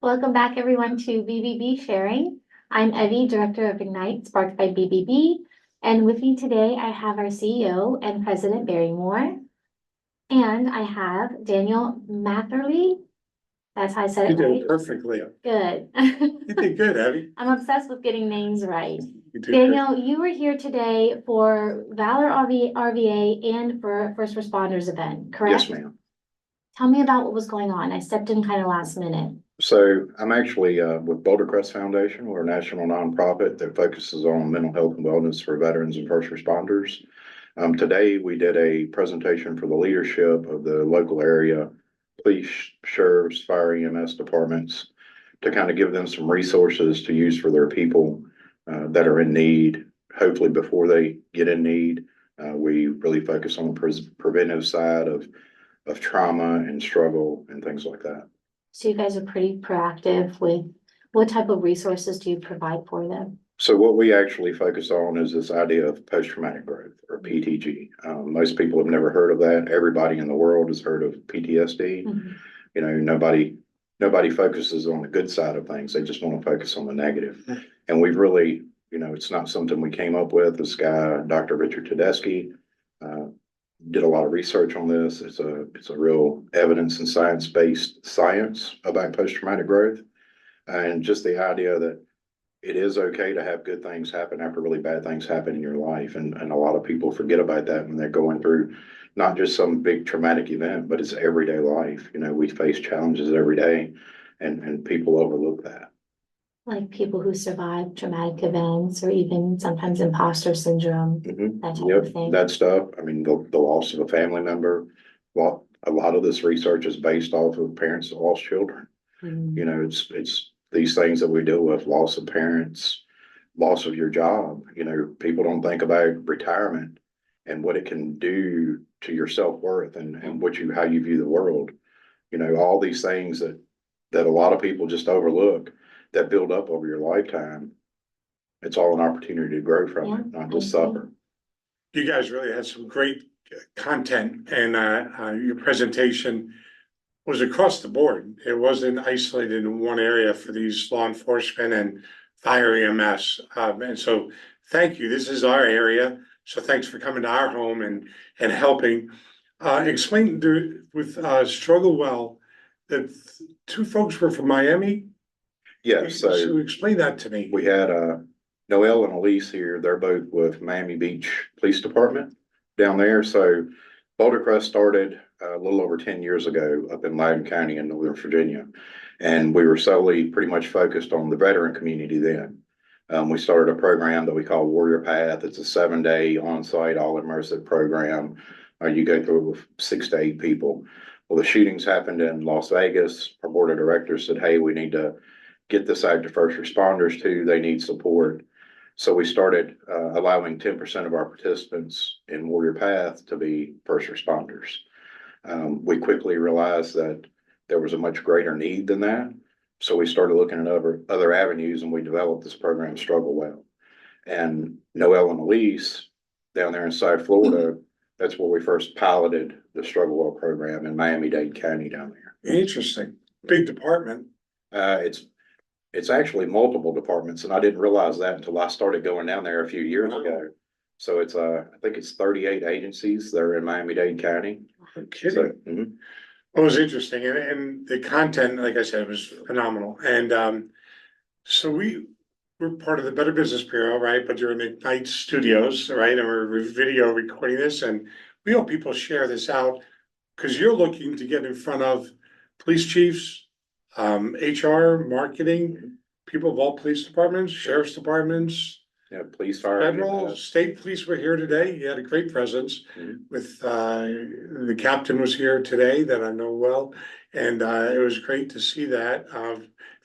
Welcome back, everyone, to BBB Sharing. I'm Evie, Director of Ignite, sparked by BBB. And with me today, I have our CEO and President Barry Moore. And I have Daniel Matherly. That's how I said You it right. did perfectly. Good. You did good, Abby. I'm obsessed with getting names right. You did great. Daniel, you were here today for Valor RVA and for First Responders event, correct? Yes, ma'am. Tell me about what was going on. I stepped in kind of last minute. So I'm actually with Bolder Crest Foundation. We're a national nonprofit that focuses on mental health and wellness for veterans and first responders. Today, we did a presentation for the leadership of the local area police, sheriffs, fire EMS departments to kind of give them some resources to use for their people that are in need, hopefully before they get in need. We really focus on the preventive side of trauma and struggle and things like that. So you guys are pretty proactive with what type of resources do you provide for them? So what we actually focus on is this idea of post-traumatic growth, or PTG. Most people have never heard of that. Everybody in the world has heard of PTSD. Mm-hmm. You know, nobody focuses on the good side of things. They just want to focus on the negative. And we've really, it's not something we came up with. This guy, Dr. Richard Tedeschi, did a lot of research on this. It's a real evidence and science-based science about post-traumatic growth. And just the idea that it is okay to have good things happen after really bad things happen in your life. And a lot of people forget about that when they're going through not just some big traumatic event, but it's everyday life. We face challenges every day and people overlook that. Like people who survive traumatic events or even sometimes imposter syndrome, that type of thing. That stuff. I mean, the loss of a family member. Well, a lot of this research is based off of parents that lost children. Mm-hmm. It's these things that we deal with: loss of parents, loss of your job. People don't think about retirement and what it can do to your self-worth and how you view the world. All these things that a lot of people just overlook that build up over your lifetime. It's all an opportunity to grow from it, not just suffer. You guys really had some great content, and your presentation was across the board. It wasn't isolated in one area for these law enforcement and fire EMS. And so thank you. This is our area. So thanks for coming to our home and helping. Explain with Struggle Well that two folks were from Miami. Yeah, so explain that to me. We had Noelle and Elise here. They're both with Miami Beach Police Department down there. So Bolder Crest started a little over 10 years ago up in Loudoun County in Northern Virginia. And we were solely pretty much focused on the veteran community then. We started a program that we call Warrior Path. It's a 7-day on-site, all-immersive program. You go through with 6 to 8 people. Well, the shootings happened in Las Vegas. Our board of directors said, hey, we need to get this out to first responders too. They need support. So we started allowing 10% of our participants in Warrior Path to be first responders. We quickly realized that there was a much greater need than that. So we started looking at other avenues, and we developed this program, Struggle Well. And Noelle and Elise down there in South Florida, that's where we first piloted the Struggle Well program in Miami-Dade County down there. Interesting. Big department. It's actually multiple departments, and I didn't realize that until I started going down there a few years ago. So it's I think it's 38 agencies that are in Miami-Dade County. I'm kidding. It was interesting, and the content, like I said, was phenomenal. And so we're part of the Better Business Bureau, right? But you're in Ignite Studios, right? And we're video recording this, and we hope people share this out because you're looking to get in front of police chiefs, HR, marketing, people of all police departments, sheriff's departments. Yeah, police, fire, federal, state police were here today. You had a great presence with the captain was here today that I know well, and it was great to see that.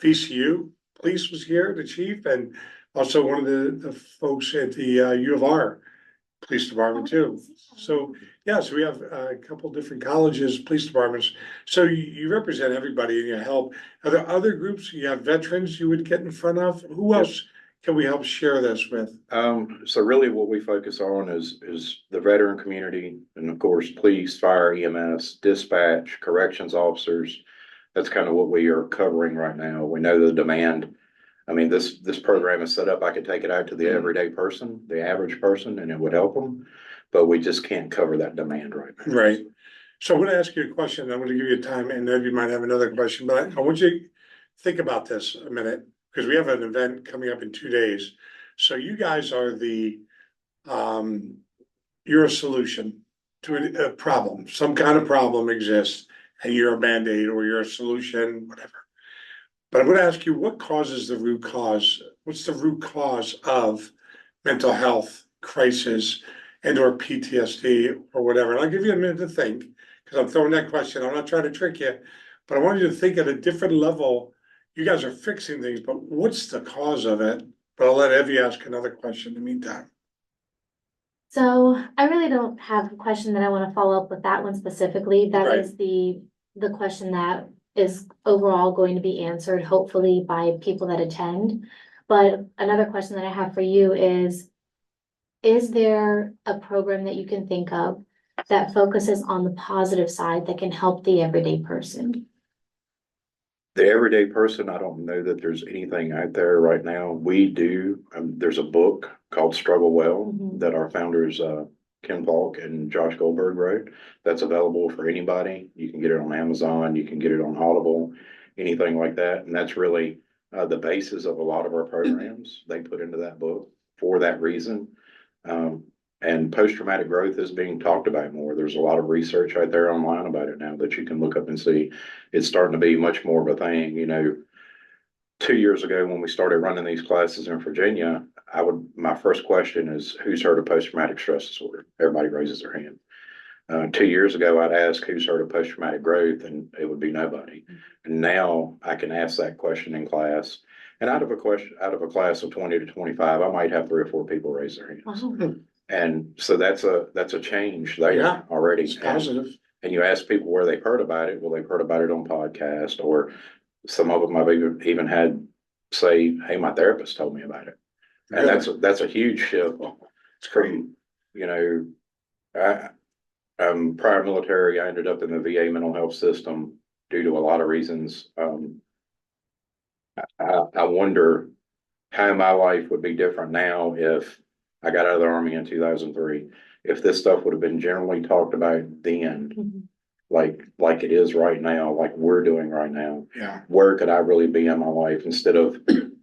VCU police was here, the chief, and also one of the folks at the U of R police department too. So yeah, so we have a couple different colleges, police departments. So you represent everybody and you help. Are there other groups? You have veterans you would get in front of? Who else can we help share this with? So really what we focus on is the veteran community, and of course, police, fire, EMS, dispatch, corrections officers, that's kind of what we are covering right now. We know the demand. I mean, this program is set up, I could take it out to the everyday person, the average person, and it would help them. But we just can't cover that demand right now. Right. So I'm gonna ask you a question. I'm gonna give you time, and then you might have another question, but I want you to think about this a minute, because we have an event coming up in 2 days. So you guys are you're a solution to a problem. Some kind of problem exists, and you're a Band-Aid or you're a solution, whatever. But I'm gonna ask you, what causes the root cause? What's the root cause of mental health crisis and or PTSD or whatever? And I'll give you a minute to think, because I'm throwing that question. I'm not trying to trick you, but I want you to think at a different level. You guys are fixing things, but what's the cause of it? But I'll let Evie ask another question in the meantime. So I really don't have a question that I want to follow up with that one specifically. That Right. is the question that is overall going to be answered, hopefully by people that attend. But another question that I have for you is there a program that you can think of that focuses on the positive side that can help the everyday person? The everyday person, I don't know that there's anything out there right now. We do, there's a book called Struggle Well Mhm. that our founders, Ken Falk and Josh Goldberg wrote. That's available for anybody. You can get it on Amazon, you can get it on Audible, anything like that. And that's really the basis of a lot of our programs. They put into that book for that reason. And post-traumatic growth is being talked about more. There's a lot of research out there online about it now that you can look up and see. It's starting to be much more of a thing. You know, 2 years ago when we started running these classes in Virginia, my first question is, who's heard of post-traumatic stress disorder? Everybody raises their hand. 2 years ago, I'd ask who's heard of post-traumatic growth, and it would be nobody. And now I can ask that question in class. And out of a class of 20 to 25, I might have 3 or 4 people raise their hands. Wow. And so that's a change there Yeah, already. It's positive. And you ask people where they've heard about it. Well, they've heard about it on podcast, or some of them have even had say, "Hey, my therapist told me about it." And that's a huge shift. It's great. From, you know, I'm prior military. I ended up in the VA mental health system due to a lot of reasons. I wonder how my life would be different now if I got out of the Army in 2003. If this stuff would have been generally talked about then, Mhm. like it is right now, like we're doing right now, Yeah. where could I really be in my life instead of,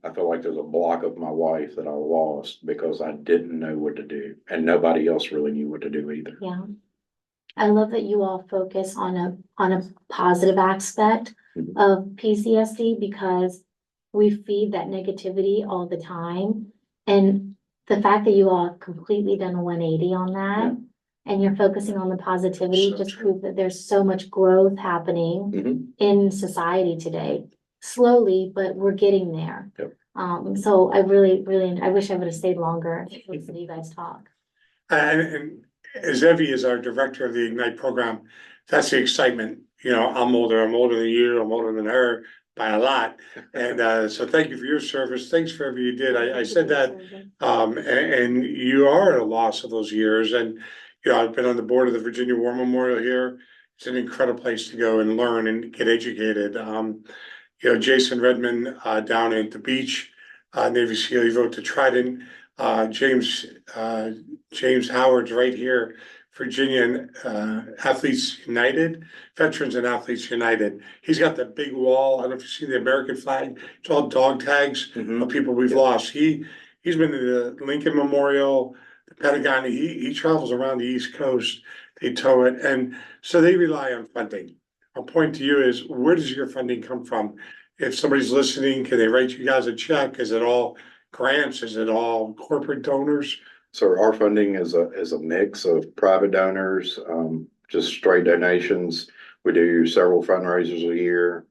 I feel like there's a block of my life that I lost because I didn't know what to do and nobody else really knew what to do either. Yeah. I love that you all focus on a positive aspect Mhm. of PCSD, because we feed that negativity all the time. And the fact that you all have completely done a 180 on that, and you're focusing on the positivity, So just true. prove that there's so much growth happening Mhm. in society today. Slowly, but we're getting there. Yep. So I really, I wish I would have stayed longer to listen to you guys talk. And as Evie is our director of the Ignite program, that's the excitement. You know, I'm older than you, I'm older than her by a lot. And so thank you for your service. Thanks for everything you did. I said that, and you are at a loss of those years. And, you know, I've been on the board of the Virginia War Memorial here. It's an incredible place to go and learn and get educated. You know, Jason Redmond, down at the beach, Navy SEAL, he wrote to Trident. James Howard's right here, Virginia Athletes United, Veterans and Athletes United. He's got the big wall. I don't know if you see the American flag. It's all dog tags Mhm. of people we've lost. He's been to the Lincoln Memorial, the Pentagon. He travels around the East Coast. They tow it, and so they rely on funding. My point to you is, where does your funding come from? If somebody's listening, can they write you guys a check? Is it all grants? Is it all corporate donors? So our funding is a mix of private donors, just straight donations. We do several fundraisers a year.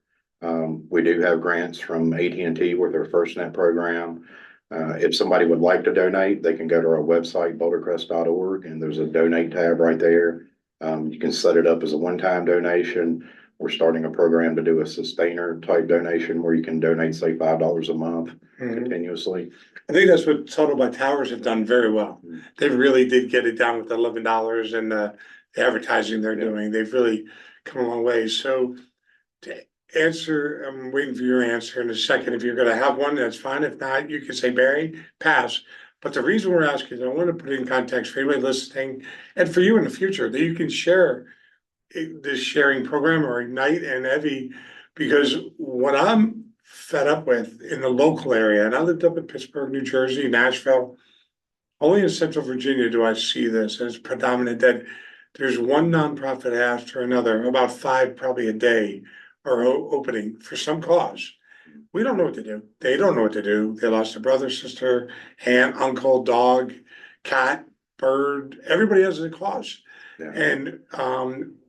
We do have grants from AT&T with their FirstNet program. If somebody would like to donate, they can go to our website, boldercrest.org, and there's a donate tab right there. You can set it up as a one-time donation. We're starting a program to do a sustainer type donation where you can donate, say, $5 a month continuously. I think that's what Total by Towers have done very well. They really did get it down with $11 and the advertising they're doing. They've really come a long way. So answer, I'm waiting for your answer in a second. If you're gonna have one, that's fine. If not, you can say, Barry, pass. But the reason we're asking is I want to put it in context for anybody listening and for you in the future, that you can share this sharing program or Ignite and Evie, because what I'm fed up with in the local area, and I lived up in Pittsburgh, New Jersey, Nashville, only in Central Virginia do I see this, and it's predominant that there's one nonprofit after another, about five probably a day, are opening for some cause. We don't know what to do. They don't know what to do. They lost a brother, sister, aunt, uncle, dog, cat, bird. Everybody has a cause. Yeah. And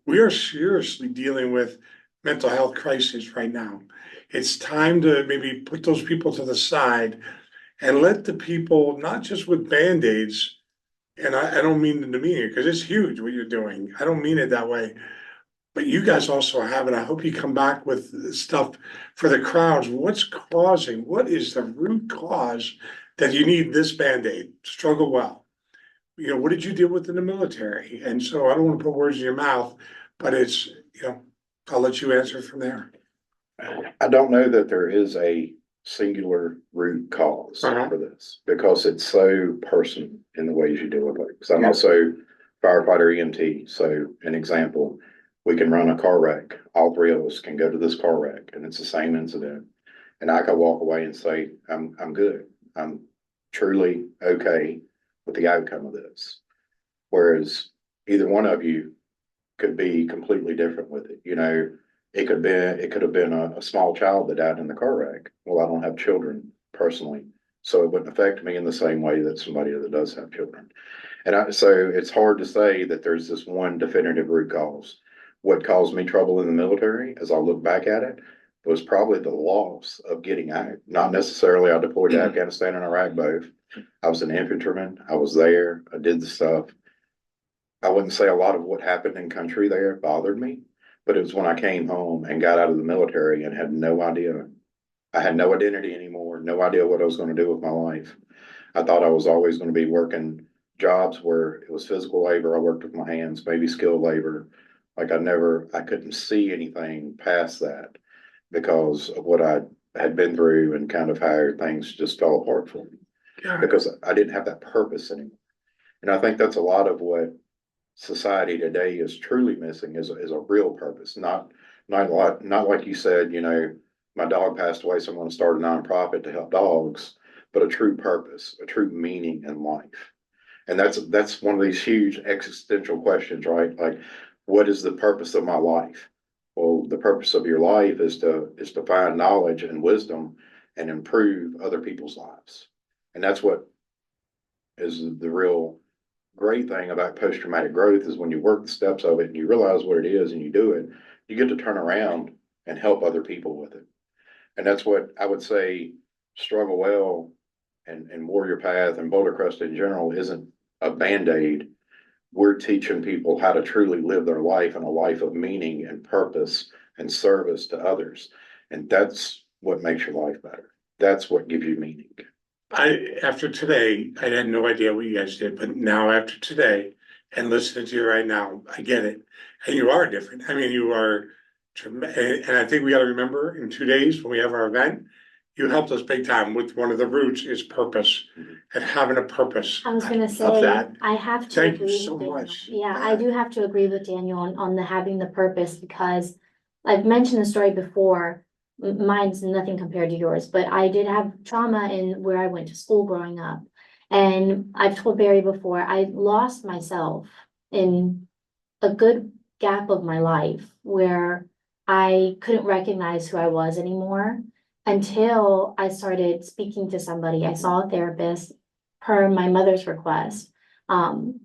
we are seriously dealing with mental health crisis right now. It's time to maybe put those people to the side and let the people, not just with Band-Aids, and I don't mean the demeanor, because it's huge what you're doing. I don't mean it that way. But you guys also have it. I hope you come back with stuff for the crowds. What's causing, what is the root cause that you need this Band-Aid? Struggle well. You know, what did you deal with in the military? And so I don't want to put words in your mouth, but it's, you know, I'll let you answer from there. I don't know that there is a singular root cause for this, because it's so personal in the ways you deal with it. Because I'm also firefighter EMT. So an example, we can run a car wreck. All three of us can go to this car wreck and it's the same incident. And I could walk away and say, I'm good. I'm truly okay with the outcome of this. Whereas either one of you could be completely different with it. You know, it could have been a small child that died in the car wreck. Well, I don't have children personally, so it wouldn't affect me in the same way that somebody that does have children. So it's hard to say that there's this one definitive root cause. What caused me trouble in the military, as I look back at it, was probably the loss of getting out. Not necessarily I deployed to Afghanistan and Iraq both. I was an infantryman. I was there. I did the stuff. I wouldn't say a lot of what happened in country there bothered me, but it was when I came home and got out of the military and had no idea. I had no identity anymore, no idea what I was going to do with my life. I thought I was always going to be working jobs where it was physical labor. I worked with my hands, maybe skilled labor. Like I couldn't see anything past that because of what I had been through and kind of how things just fell apart for me because I didn't have that purpose anymore. And I think that's a lot of what society today is truly missing is a real purpose, not like you said, you know, my dog passed away, so I'm going to start a nonprofit to help dogs, but a true purpose, a true meaning in life. And that's one of these huge existential questions, right? Like, what is the purpose of my life? Well, the purpose of your life is to find knowledge and wisdom and improve other people's lives. And that's what is the real great thing about post-traumatic growth is when you work the steps of it and you realize what it is and you do it, you get to turn around and help other people with it. And that's what I would say Struggle Well and Warrior Path and Bolder Crest in general isn't a Band-Aid. We're teaching people how to truly live their life and a life of meaning and purpose and service to others. And that's what makes your life better. That's what gives you meaning. After today, I had no idea what you guys did, but now after today and listening to you right now, I get it. And you are different. I mean, you are, and I think we got to remember in 2 days when we have our event, you helped us big time with one of the roots is purpose and having a purpose. I was gonna of say, that. I have to Thank you agree so with Daniel. much. Yeah, I do have to agree with Daniel on the having the purpose because I've mentioned the story before. Mine's nothing compared to yours, but I did have trauma in where I went to school growing up. And I've told Barry before, I lost myself in a good gap of my life where I couldn't recognize who I was anymore until I started speaking to somebody. I saw a therapist per my mother's request,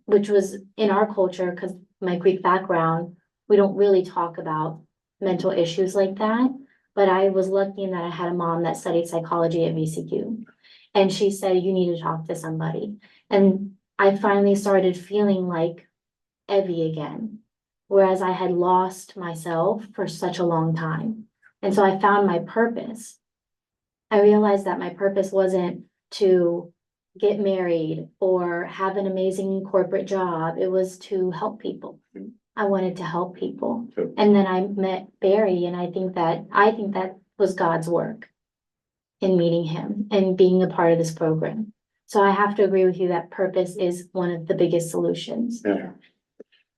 which was in our culture, because my Greek background, we don't really talk about mental issues like that. But I was lucky in that I had a mom that studied psychology at VCQ. And she said, you need to talk to somebody. And I finally started feeling like Evie again, whereas I had lost myself for such a long time. And so I found my purpose. I realized that my purpose wasn't to get married or have an amazing corporate job. It was to help people. I wanted to help people. Yep. And then I met Barry, and I think that was God's work in meeting him and being a part of this program. So I have to agree with you that purpose is one of the biggest solutions. Yeah.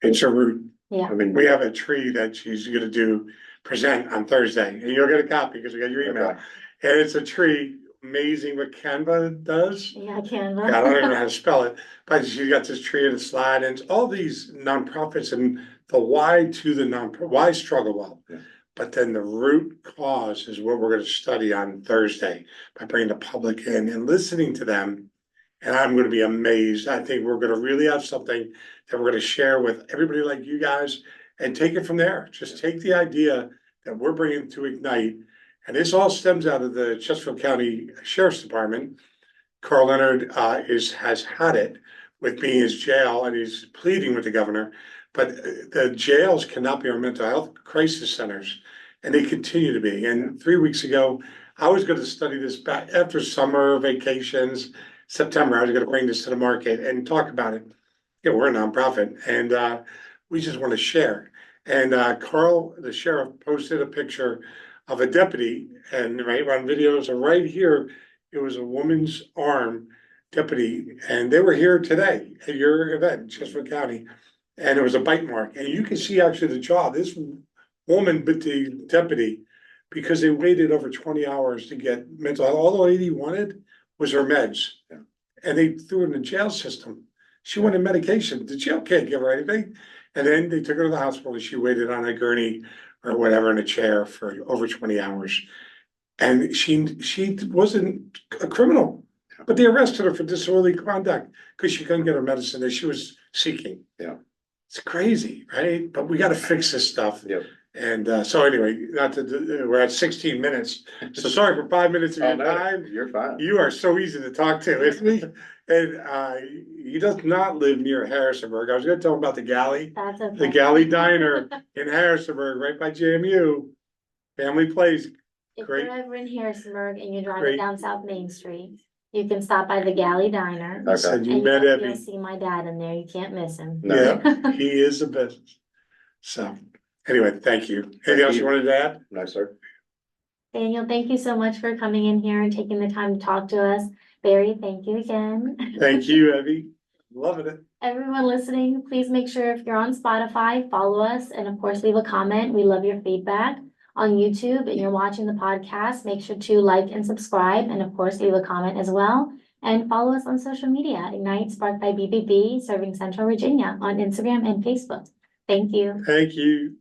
It's a root. Yeah. I mean, We have a tree that she's gonna present on Thursday, and you'll get a copy because we got your email. Okay. And it's a tree, amazing what Canva does. Yeah, Canva. Yeah, I don't even know how to spell it, but she got this tree and a slide, and it's all these nonprofits and the why to the why struggle well. Yeah. But then the root cause is what we're gonna study on Thursday by bringing the public in and listening to them. And I'm gonna be amazed. I think we're gonna really have something that we're gonna share with everybody like you guys and take it from there. Just take the idea that we're bringing to Ignite. And this all stems out of the Chesterfield County Sheriff's Department. Carl Leonard has had it with being his jail, and he's pleading with the governor. But the jails cannot be our mental health crisis centers, and they continue to be. And 3 weeks ago, I was gonna study this back after summer vacations, September, I was gonna bring this to the market and talk about it. Yeah, we're a nonprofit, and we just wanna share. And Carl, the sheriff, posted a picture of a deputy, and right on videos, and right here, it was a woman's arm deputy, and they were here today at your event, in Chesterfield County. And it was a bite mark, and you can see actually the jaw, this woman bit the deputy because they waited over 20 hours to get mental health. All the lady wanted was her meds. Yeah. And they threw her in the jail system. She wanted medication. The jail can't give her anything. And then they took her to the hospital and she waited on a gurney or whatever in a chair for over 20 hours. And she wasn't a criminal, but they arrested her for disorderly conduct because she couldn't get her medicine that she was seeking. Yeah. It's crazy, right? But we gotta fix this stuff. Yep. And so anyway, we're at 16 minutes. So sorry for 5 minutes of Oh, your no, time. you're fine. You are so easy to talk to, isn't he? And he does not live near Harrisonburg. I was gonna tell him about the Galley, That's okay. the Galley Diner in Harrisonburg, right by JMU. Family Place. If Great. you're ever in Harrisonburg and you're driving Great. down South Main Street, you can stop by the Galley Diner. Okay. Said you And met you'll Evie. see my dad in there. You can't miss him. No. Yeah, he is the best. So anyway, thank you. Anything else you wanted to add? No, sir. Daniel, thank you so much for coming in here and taking the time to talk to us. Barry, thank you again. Thank you, Evie. Loving it. Everyone listening, please make sure if you're on Spotify, follow us and of course leave a comment. We love your feedback. On YouTube and you're watching the podcast, make sure to like and subscribe and of course leave a comment as well. And follow us on social media, Ignite Sparked by BBB, serving Central Virginia on Instagram and Facebook. Thank you. Thank you.